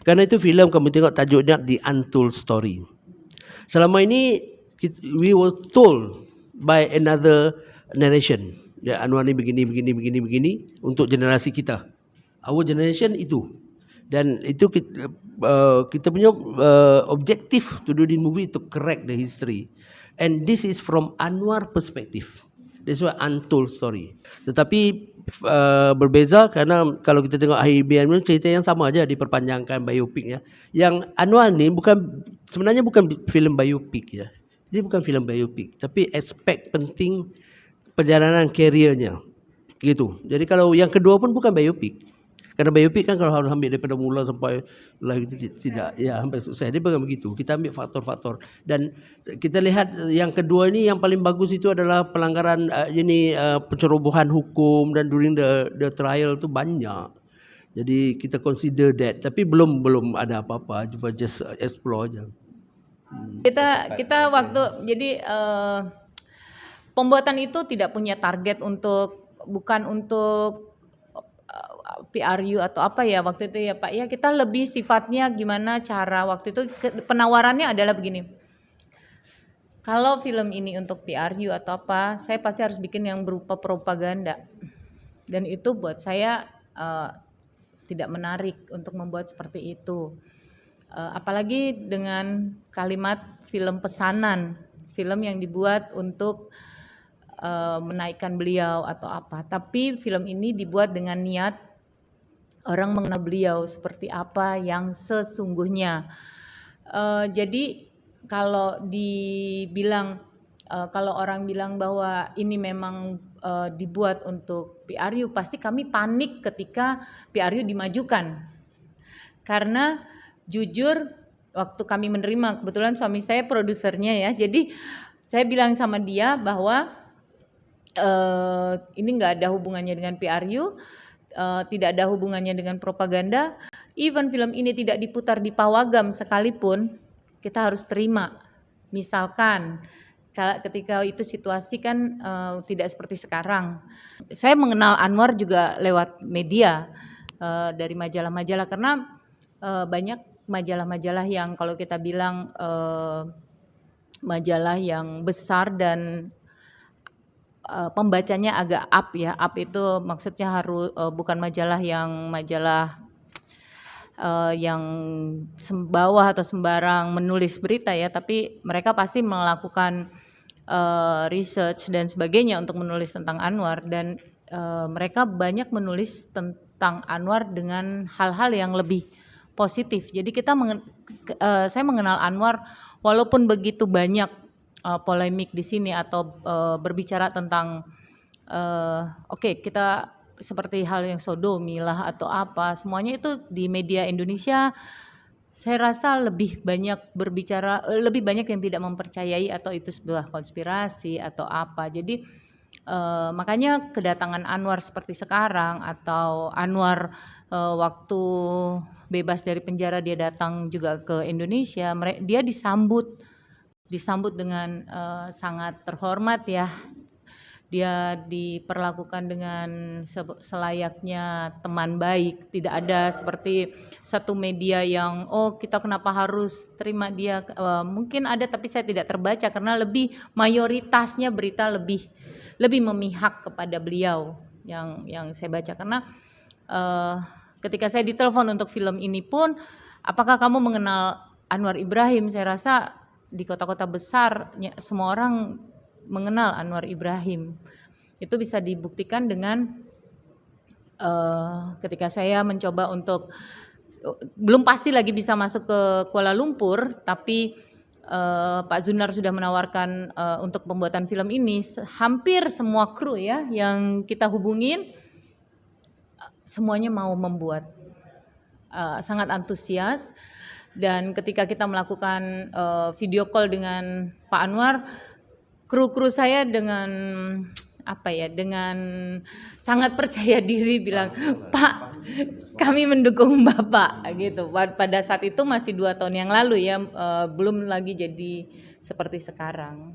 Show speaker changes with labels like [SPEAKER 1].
[SPEAKER 1] Karena itu filem kamu tengok tajuknya The Untold Story. Selama ini we were told by another narration. Ya, Anwar ni begini untuk generasi kita. Our generation itu. Dan itu kita punya objective to do the movie to correct the history. And this is from Anwar perspective. That's why Untold Story. Tetapi berbeza karena kalau kita tengok Haibian cerita yang sama aja diperpanjangkan biopik ya. Yang Anwar ni sebenarnya bukan filem biopik ya. Ini bukan filem biopik, tapi aspek penting perjalanan keriernya. Gitu. Jadi kalau yang kedua pun bukan biopik. Karena biopik kan kalau harus ambil daripada mula sampai lahir itu tidak ya sampai sukses. Dia bukan begitu. Kita ambil faktor-faktor dan kita lihat yang kedua ini yang paling bagus itu adalah pelanggaran pencerobohan hukum dan during the trial itu banyak. Jadi kita consider that tapi belum ada apa-apa, cuma just explore aja.
[SPEAKER 2] Kita waktu jadi pembuatan itu tidak punya target bukan untuk PRU atau apa ya waktu itu ya Pak ya, kita lebih sifatnya gimana cara waktu itu penawarannya adalah begini. Kalau film ini untuk PRU atau apa, saya pasti harus bikin yang berupa propaganda. Dan itu buat saya tidak menarik untuk membuat seperti itu. Apalagi dengan kalimat film pesanan, film yang dibuat untuk menaikkan beliau atau apa. Tapi film ini dibuat dengan niat orang mengenal beliau seperti apa yang sesungguhnya. Jadi kalau kalau orang bilang bahwa ini memang dibuat untuk PRU, pasti kami panik ketika PRU dimajukan. Karena jujur waktu kami menerima, kebetulan suami saya produsernya ya, jadi saya bilang sama dia bahwa ini nggak ada hubungannya dengan PRU, tidak ada hubungannya dengan propaganda. Even film ini tidak diputar di Pawagam sekalipun, kita harus terima. Misalkan ketika itu situasi kan tidak seperti sekarang. Saya mengenal Anwar juga lewat media, dari majalah-majalah, karena banyak majalah-majalah yang kalau kita bilang majalah yang besar dan pembacanya agak up ya. Up itu maksudnya harus bukan majalah yang bawah atau sembarang menulis berita ya, tapi mereka pasti melakukan research dan sebagainya untuk menulis tentang Anwar, dan mereka banyak menulis tentang Anwar dengan hal-hal yang lebih positif. Jadi saya mengenal Anwar walaupun begitu banyak polemik di sini atau berbicara tentang kita seperti hal yang sodomi lah atau apa, semuanya itu di media Indonesia saya rasa lebih banyak yang tidak mempercayai atau itu sebuah konspirasi atau apa. Jadi makanya kedatangan Anwar seperti sekarang, atau Anwar waktu bebas dari penjara dia datang juga ke Indonesia, dia disambut dengan sangat terhormat ya. Dia diperlakukan dengan selayaknya teman baik. Tidak ada seperti satu media yang kita kenapa harus terima dia. Mungkin ada tapi saya tidak terbaca karena mayoritasnya berita lebih memihak kepada beliau yang saya baca. Karena ketika saya ditelepon untuk film ini pun, apakah kamu mengenal Anwar Ibrahim? Saya rasa di kota-kota besar semua orang mengenal Anwar Ibrahim. Itu bisa dibuktikan dengan ketika saya mencoba untuk, belum pasti lagi bisa masuk ke Kuala Lumpur, tapi Pak Zunar sudah menawarkan untuk pembuatan film ini. Hampir semua kru ya yang kita hubungin semuanya mau membuat, sangat antusias. Dan ketika kita melakukan video call dengan Pak Anwar, kru-kru saya dengan sangat percaya diri bilang, Pak, kami mendukung Bapak gitu. Pada saat itu masih 2 tahun yang lalu ya, belum lagi jadi seperti sekarang.